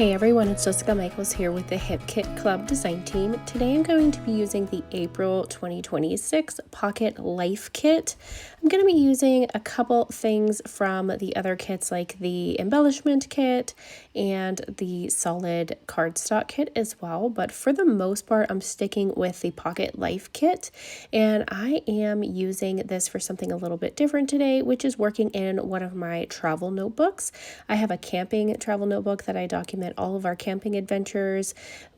Hey everyone, it's Jessica Michaels here with the Hip Kit Club design team. Today I'm going to be using the April 2026 Pocket Life Kit. I'm going to be using a couple things from the other kits like the embellishment kit and the solid cardstock kit as well, but for the most part I'm sticking with the Pocket Life Kit, and I am using this for something a little bit different today, which is working in one of my travel notebooks. I have a camping travel notebook that I document all of our camping adventures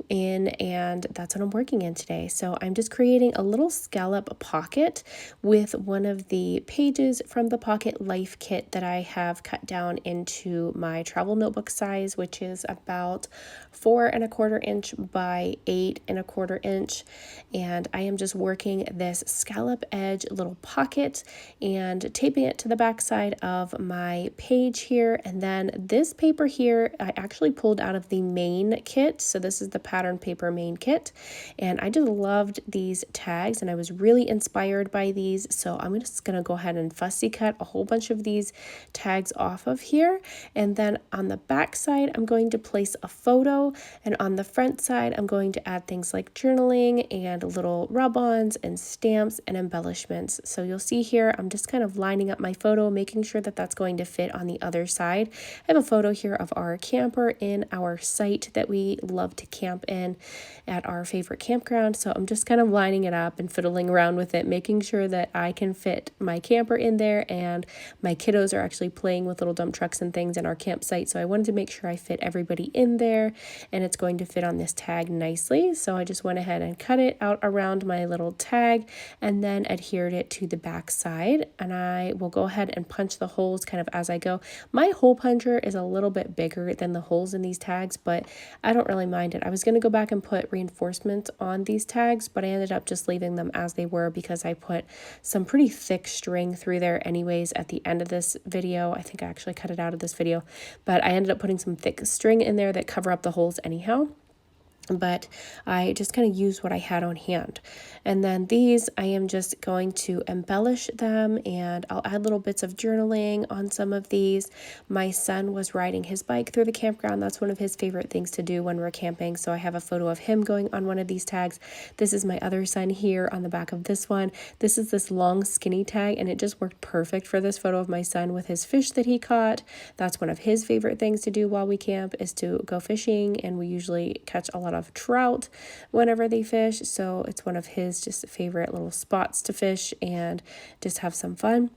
in, and that's what I'm working in today. So I'm just creating a little scallop pocket with one of the pages from the Pocket Life Kit that I have cut down into my travel notebook size, which is about 4¼ inch by 8¼ inch. And I am just working this scallop edge little pocket and taping it to the back side of my page here. And then this paper here I actually pulled out of the main kit. So this is the pattern paper main kit, and I just loved these tags and I was really inspired by these. So I'm just gonna go ahead and fussy cut a whole bunch of these tags off of here, and then on the back side I'm going to place a photo, and on the front side I'm going to add things like journaling and little rub-ons and stamps and embellishments. So you'll see here I'm just kind of lining up my photo, making sure that that's going to fit on the other side. I have a photo here of our camper in our site that we love to camp in at our favorite campground. So I'm just kind of lining it up and fiddling around with it, making sure that I can fit my camper in there, and my kiddos are actually playing with little dump trucks and things in our campsite. So I wanted to make sure I fit everybody in there and it's going to fit on this tag nicely. So I just went ahead and cut it out around my little tag and then adhered it to the back side. And I will go ahead and punch the holes kind of as I go. My hole puncher is a little bit bigger than the holes in these tags, but I don't really mind it. I was going to go back and put reinforcements on these tags, but I ended up just leaving them as they were because I put some pretty thick string through there anyways at the end of this video. I think I actually cut it out of this video, but I ended up putting some thick string in there that cover up the holes anyhow. But I just kind of used what I had on hand. And then these, I am just going to embellish them, and I'll add little bits of journaling on some of these. My son was riding his bike through the campground. That's one of his favorite things to do when we're camping. So I have a photo of him going on one of these tags. This is my other son here on the back of this one. This is this long skinny tag, and it just worked perfect for this photo of my son with his fish that he caught. That's one of his favorite things to do while we camp, is to go fishing, and we usually catch a lot of trout whenever they fish. So it's one of his just favorite little spots to fish and just have some fun.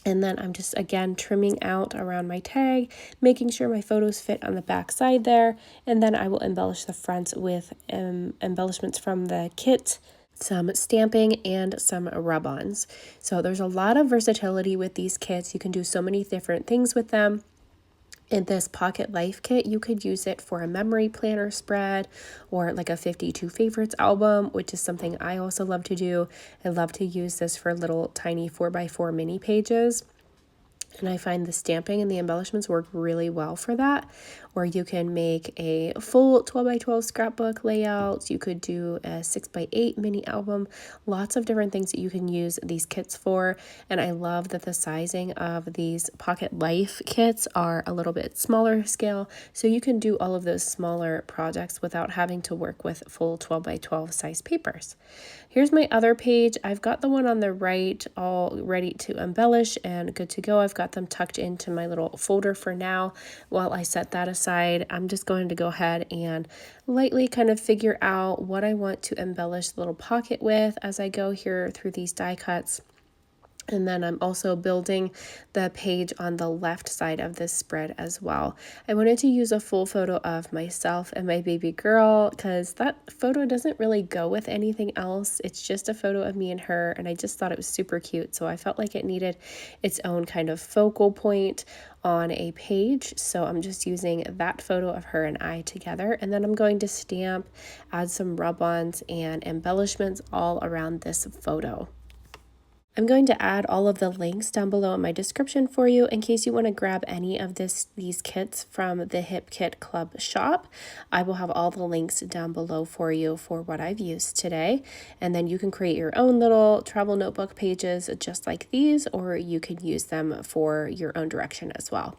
And then I'm just again trimming out around my tag, making sure my photos fit on the back side there. And then I will embellish the front with embellishments from the kit, some stamping, and some rub-ons. So there's a lot of versatility with these kits. You can do so many different things with them. In this Pocket Life Kit, you could use it for a memory planner spread or like a 52 favorites album, which is something I also love to do. I love to use this for little tiny 4x4 mini pages. And I find the stamping and the embellishments work really well for that. Or you can make a full 12x12 scrapbook layout. You could do a 6x8 mini album. Lots of different things that you can use these kits for. And I love that the sizing of these Pocket Life kits are a little bit smaller scale. So you can do all of those smaller projects without having to work with full 12x12 size papers. Here's my other page. I've got the one on the right all ready to embellish and good to go. I've got them tucked into my little folder for now. While I set that aside, I'm just going to go ahead and lightly kind of figure out what I want to embellish the little pocket with as I go here through these die cuts. And then I'm also building the page on the left side of this spread as well. I wanted to use a full photo of myself and my baby girl because that photo doesn't really go with anything else. It's just a photo of me and her, and I just thought it was super cute. So I felt like it needed its own kind of focal point on a page. So I'm just using that photo of her and I together. And then I'm going to stamp, add some rub-ons and embellishments all around this photo. I'm going to add all of the links down below in my description for you in case you want to grab any of these kits from the Hip Kit Club shop. I will have all the links down below for you for what I've used today. And then you can create your own little travel notebook pages just like these, or you can use them for your own direction as well.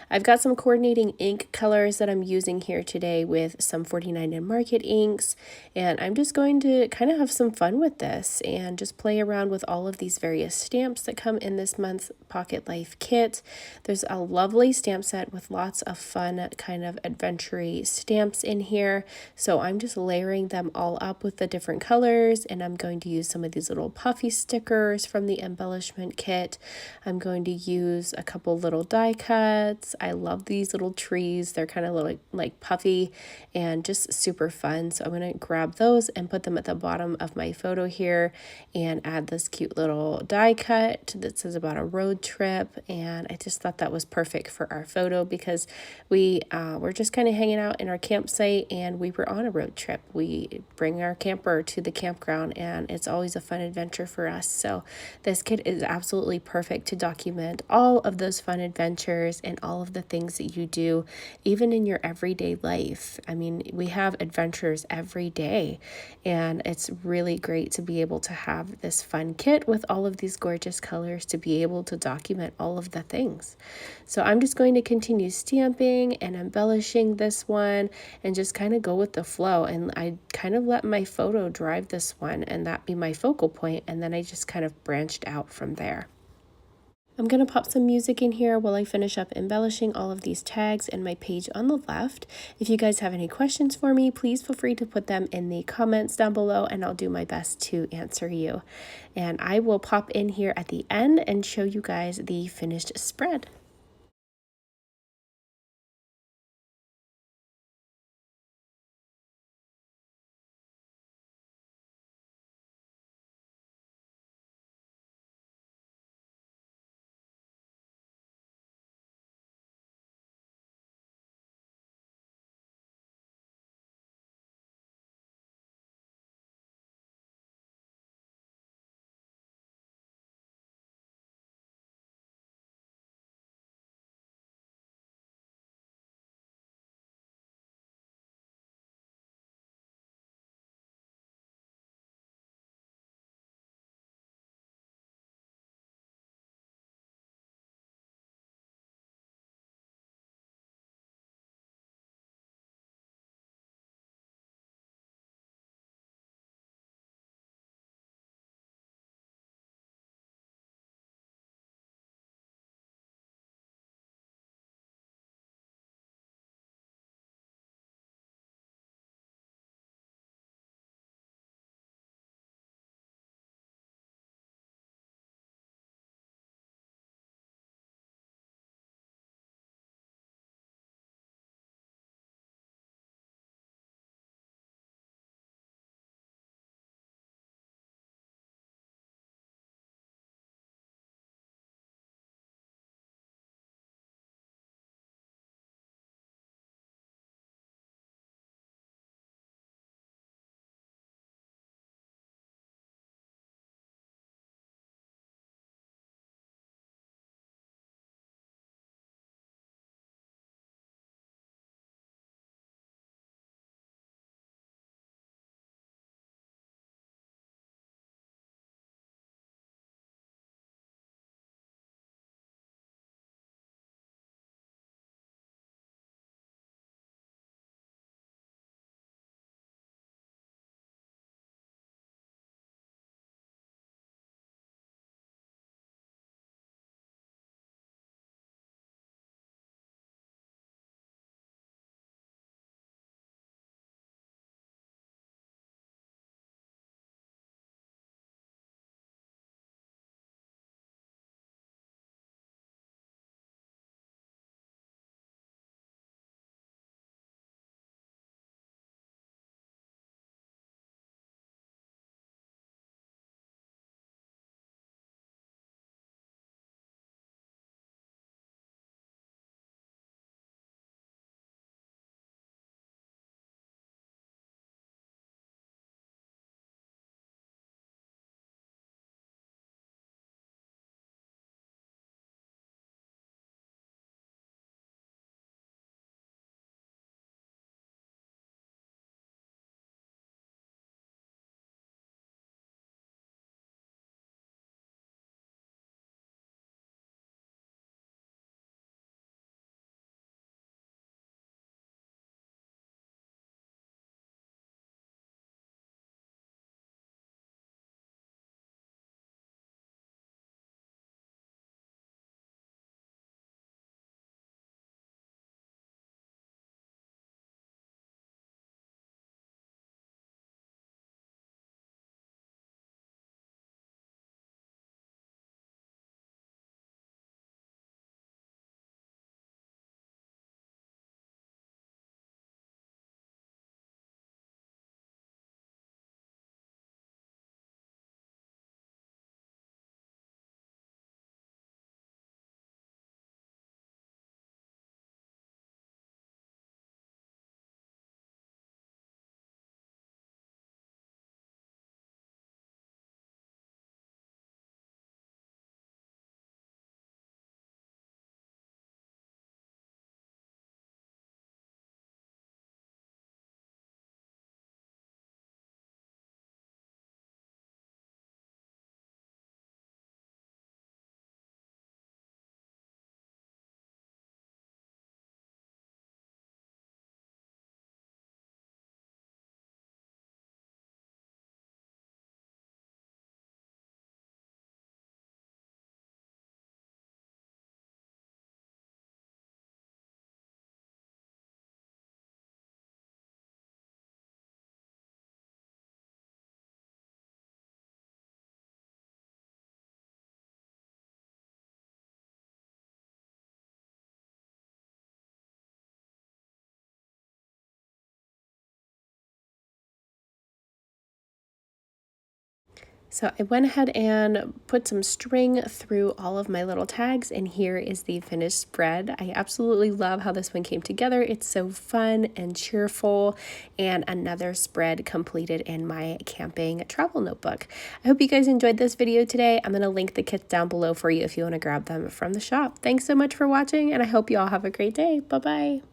I've got some coordinating ink colors that I'm using here today with some 49 in Market inks, and I'm just going to kind of have some fun with this and just play around with all of these various stamps that come in this month's Pocket Life kit. There's a lovely stamp set with lots of fun kind of adventure-y stamps in here, so I'm just layering them all up with the different colors, and I'm going to use some of these little puffy stickers from the embellishment kit. I'm going to use a couple little die cuts. I love these little trees. They're kind of like puffy and just super fun. So I'm going to grab those and put them at the bottom of my photo here and add this cute little die cut that says about a road trip. And I just thought that was perfect for our photo because we were just kind of hanging out in our campsite and we were on a road trip. We bring our camper to the campground and it's always a fun adventure for us. So this kit is absolutely perfect to document all of those fun adventures and all of the things that you do, even in your everyday life. I mean, we have adventures every day, and it's really great to be able to have this fun kit with all of these gorgeous colors to be able to document all of the things. So I'm just going to continue stamping and embellishing this one and just kind of go with the flow. And I kind of let my photo drive this one and that be my focal point, and then I just kind of branched out from there. I'm going to pop some music in here while I finish up embellishing all of these tags and my page on the left. If you guys have any questions for me, please feel free to put them in the comments down below and I'll do my best to answer you. And I will pop in here at the end and show you guys the finished spread. So I went ahead and put some string through all of my little tags, and here is the finished spread. I absolutely love how this one came together. It's so fun and cheerful, and another spread completed in my camping travel notebook. I hope you guys enjoyed this video today. I'm going to link the kits down below for you if you want to grab them from the shop. Thanks so much for watching, and I hope you all have a great day. Bye-bye.